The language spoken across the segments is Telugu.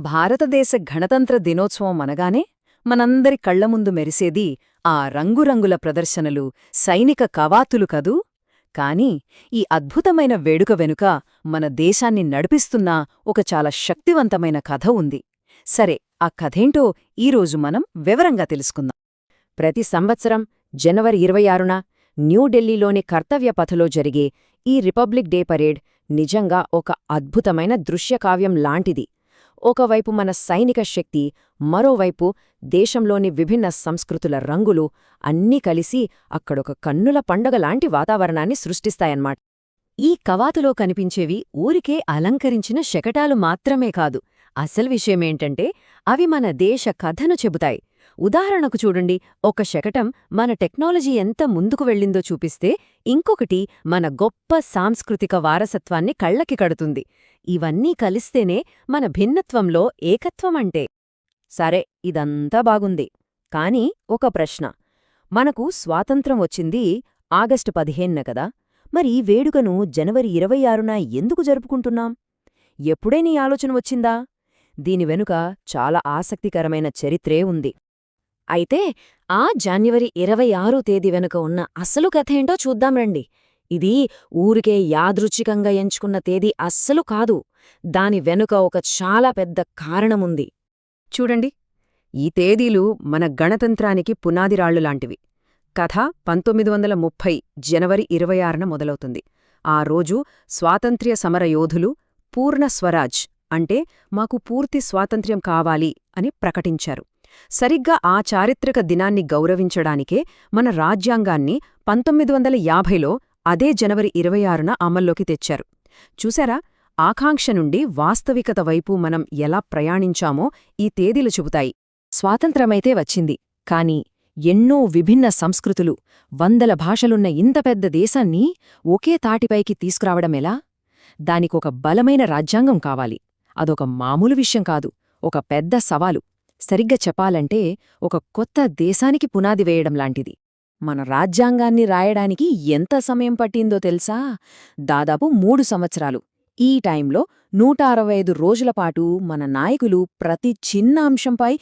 భారతదేశ గణతంత్ర దినోత్సవం అనగానే మనందరి కళ్ల ముందు మెరిసేది ఆ రంగురంగుల ప్రదర్శనలు, సైనిక కవాతులు కదూ. కాని ఈ అద్భుతమైన వేడుక వెనుక మన దేశాన్ని నడిపిస్తున్న ఒక చాలా శక్తివంతమైన కథ ఉంది. సరే, ఆ కథేంటో ఈరోజు మనం వివరంగా తెలుసుకుందాం. ప్రతి సంవత్సరం జనవరి 26న న్యూఢిల్లీలోని కర్తవ్యపథలో జరిగే ఈ రిపబ్లిక్ డే పరేడ్ నిజంగా ఒక అద్భుతమైన దృశ్యకావ్యం లాంటిది. ఒకవైపు మన సైనిక శక్తి, మరోవైపు దేశంలోని విభిన్న సంస్కృతుల రంగులు అన్నీ కలిసి అక్కడొక కన్నుల పండగలాంటి వాతావరణాన్ని సృష్టిస్తాయన్మాట. ఈ కవాతులో కనిపించేవి ఊరికే అలంకరించిన శకటాలు మాత్రమే కాదు. అసలు విషయమేంటంటే అవి మన దేశ కథను చెబుతాయి. ఉదాహరణకు చూడండి, ఒక శకటం మన టెక్నాలజీ ఎంత ముందుకు వెళ్ళిందో చూపిస్తే, ఇంకొకటి మన గొప్ప సాంస్కృతిక వారసత్వాన్ని కళ్లకి కడుతుంది. ఇవన్నీ కలిస్తేనే మన భిన్నత్వంలో ఏకత్వమంటే. సరే, ఇదంతా బాగుంది. కాని ఒక ప్రశ్న. మనకు స్వాతంత్రం వచ్చింది ఆగస్టు 15న కదా. మరి ఈ వేడుకను జనవరి 26న ఎందుకు జరుపుకుంటున్నాం? ఎప్పుడైనా ఈ ఆలోచన వచ్చిందా? దీని వెనుక చాలా ఆసక్తికరమైన చరిత్రే ఉంది. అయితే ఆ జనవరి 26 తేదీ వెనుక ఉన్న అసలు కథేంటో చూద్దాం రండి. ఇది ఊరికే యాదృచ్ఛికంగా ఎంచుకున్న తేదీ అస్సలు కాదు. దాని వెనుక ఒక చాలా పెద్ద కారణముంది. చూడండి, ఈ తేదీలు మన గణతంత్రానికి పునాదిరాళ్లులాంటివి. కథ 1930 జనవరి 26న మొదలవుతుంది. ఆ రోజు స్వాతంత్ర్య సమర యోధులు పూర్ణ స్వరాజ్ అంటే మాకు పూర్తి స్వాతంత్ర్యం కావాలి అని ప్రకటించారు. సరిగ్గా ఆ చారిత్రక దినాన్ని గౌరవించడానికే మన రాజ్యాంగాన్ని 1950లో అదే జనవరి 26న అమల్లోకి తెచ్చారు. చూశారా, ఆకాంక్ష నుండి వాస్తవికత వైపు మనం ఎలా ప్రయాణించామో ఈ తేదీలు చెబుతాయి. స్వాతంత్రమైతే వచ్చింది, కాని ఎన్నో విభిన్న సంస్కృతులు, వందల భాషలున్న ఇంత పెద్ద దేశాన్ని ఒకే తాటిపైకి తీసుకురావడమెలా? దానికొక బలమైన రాజ్యాంగం కావాలి. అదొక మామూలు విషయం కాదు, ఒక పెద్ద సవాలు. సరిగ్గా చెప్పాలంటే ఒక కొత్త దేశానికి పునాది వేయడంలాంటిది. మన రాజ్యాంగాన్ని రాయడానికి ఎంత సమయం పట్టిందో తెలుసా? దాదాపు 3 సంవత్సరాలు. ఈ టైంలో 165 రోజులపాటు మన నాయకులు ప్రతి చిన్న అంశంపై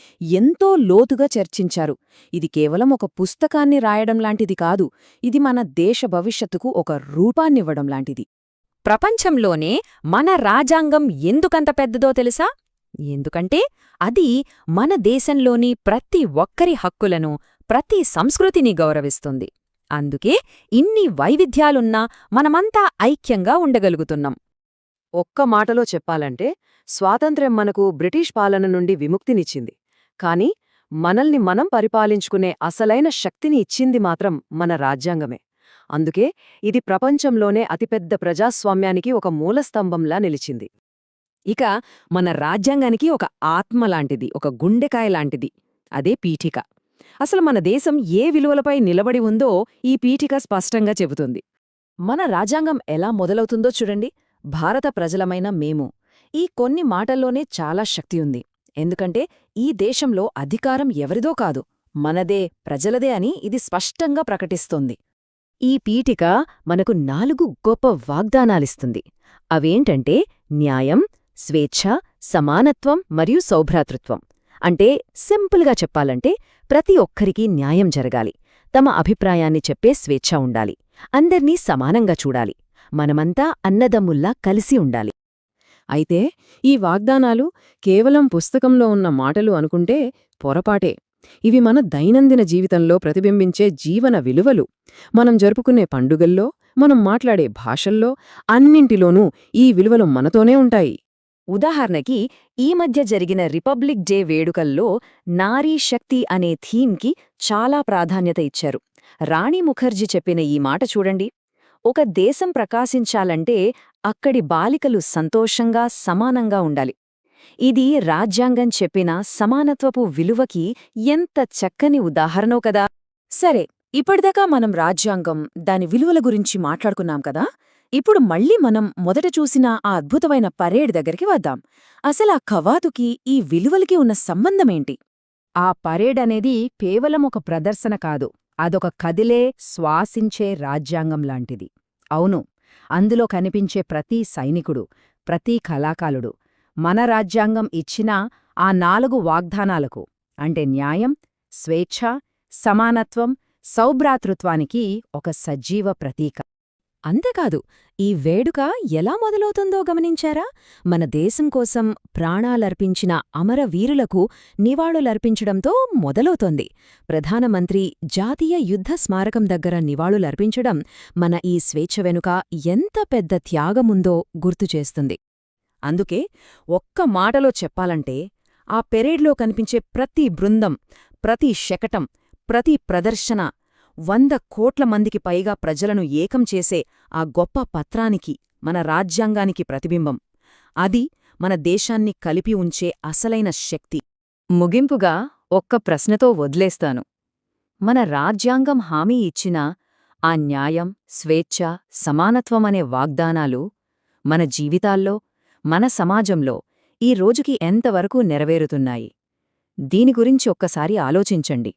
ఎంతో లోతుగా చర్చించారు. ఇది కేవలం ఒక పుస్తకాన్ని రాయడంలాంటిది కాదు, ఇది మన దేశ భవిష్యత్తుకు ఒక రూపాన్నివ్వడంలాంటిది. ప్రపంచంలోనే మన రాజ్యాంగం ఎందుకంత పెద్దదో తెలుసా? ఎందుకంటే అది మన దేశంలోని ప్రతి ఒక్కరి హక్కులను, ప్రతి సంస్కృతిని గౌరవిస్తుంది. అందుకే ఇన్ని వైవిధ్యాలున్నా మనమంతా ఐక్యంగా ఉండగలుగుతున్నాం. ఒక్క మాటలో చెప్పాలంటే స్వాతంత్ర్యం మనకు బ్రిటిష్ పాలన నుండి విముక్తినిచ్చింది. కాని మనల్ని మనం పరిపాలించుకునే అసలైన శక్తిని ఇచ్చింది మాత్రం మన రాజ్యాంగమే. అందుకే ఇది ప్రపంచంలోనే అతిపెద్ద ప్రజాస్వామ్యానికి ఒక మూలస్తంభంలా నిలిచింది. ఇక మన రాజ్యాంగానికి ఒక ఆత్మలాంటిది, ఒక గుండెకాయలాంటిది. అదే పీఠిక. అసలు మన దేశం ఏ విలువలపై నిలబడి ఉందో ఈ పీఠిక స్పష్టంగా చెబుతుంది. మన రాజ్యాంగం ఎలా మొదలవుతుందో చూడండి. భారత ప్రజలమైన మేము. ఈ కొన్ని మాటల్లోనే చాలా శక్తి ఉంది. ఎందుకంటే ఈ దేశంలో అధికారం ఎవరిదో కాదు, మనదే, ప్రజలదే అని ఇది స్పష్టంగా ప్రకటిస్తోంది. ఈ పీఠిక మనకు 4 గొప్ప వాగ్దానాలిస్తుంది. అవేంటంటే న్యాయం, స్వేచ్ఛ, సమానత్వం మరియు సౌభ్రాతృత్వం. అంటే సింపుల్గా చెప్పాలంటే ప్రతి ఒక్కరికీ న్యాయం జరగాలి, తమ అభిప్రాయాన్ని చెప్పే స్వేచ్ఛ ఉండాలి, అందర్నీ సమానంగా చూడాలి, మనమంతా అన్నదమ్ముల్లా కలిసి ఉండాలి. అయితే ఈ వాగ్దానాలు కేవలం పుస్తకంలో ఉన్న మాటలు అనుకుంటే పొరపాటే. ఇవి మన దైనందిన జీవితంలో ప్రతిబింబించే జీవన విలువలు. మనం జరుపుకునే పండుగల్లో, మనం మాట్లాడే భాషల్లో, అన్నింటిలోనూ ఈ విలువలు మనతోనే ఉంటాయి. ఉదాహరణకి ఈ మధ్య జరిగిన రిపబ్లిక్ డే వేడుకల్లో నారీ శక్తి అనే థీమ్కి చాలా ప్రాధాన్యత ఇచ్చారు. రాణి ముఖర్జీ చెప్పిన ఈ మాట చూడండి. ఒక దేశం ప్రకాశించాలంటే అక్కడి బాలికలు సంతోషంగా, సమానంగా ఉండాలి. ఇది రాజ్యాంగం చెప్పిన సమానత్వపు విలువకి ఎంత చక్కని ఉదాహరణో కదా. సరే, ఇప్పటిదాకా మనం రాజ్యాంగం, దాని విలువల గురించి మాట్లాడుకున్నాం కదా. ఇప్పుడు మళ్ళీ మనం మొదట చూసిన ఆ అద్భుతమైన పరేడ్ దగ్గరికి వద్దాం. అసలా కవాతుకి ఈ విలువలకి ఉన్న సంబంధమేంటి? ఆ పరేడ్ అనేది కేవలం ఒక ప్రదర్శన కాదు, అదొక కదిలే, శ్వాసించే రాజ్యాంగంలాంటిది. అవును, అందులో కనిపించే ప్రతి సైనికుడు, ప్రతి కళాకారుడు మన రాజ్యాంగం ఇచ్చిన ఆ 4 వాగ్దానాలకు అంటే న్యాయం, స్వేచ్ఛ, సమానత్వం, సౌభ్రాతృత్వానికి ఒక సజీవ ప్రతీక. అంతేకాదు, ఈ వేడుక ఎలా మొదలవుతుందో గమనించారా? మన దేశం కోసం ప్రాణాలర్పించిన అమరవీరులకు నివాళులర్పించడంతో మొదలవుతోంది. ప్రధానమంత్రి జాతీయ యుద్ధ స్మారకం దగ్గర నివాళులర్పించడం మన ఈ స్వేచ్ఛ వెనుక ఎంత పెద్ద త్యాగముందో గుర్తుచేస్తుంది. అందుకే ఒక్క మాటలో చెప్పాలంటే ఆ పెరేడ్లో కనిపించే ప్రతి బృందం, ప్రతి శకటం, ప్రతి ప్రదర్శన 100 కోట్ల మందికి పైగా ప్రజలను ఏకం చేసే ఆ గొప్ప పత్రానికి, మన రాజ్యాంగానికి ప్రతిబింబం. అది మన దేశాన్ని కలిపి ఉంచే అసలైన శక్తి. ముగింపుగా ఒక్క ప్రశ్నతో వదిలేస్తాను. మన రాజ్యాంగం హామీ ఇచ్చిన ఆ న్యాయం, స్వేచ్ఛ, సమానత్వమనే వాగ్దానాలు మన జీవితాల్లో, మన సమాజంలో ఈ రోజుకి ఎంతవరకు నెరవేరుతున్నాయి? దీని గురించి ఒక్కసారి ఆలోచించండి.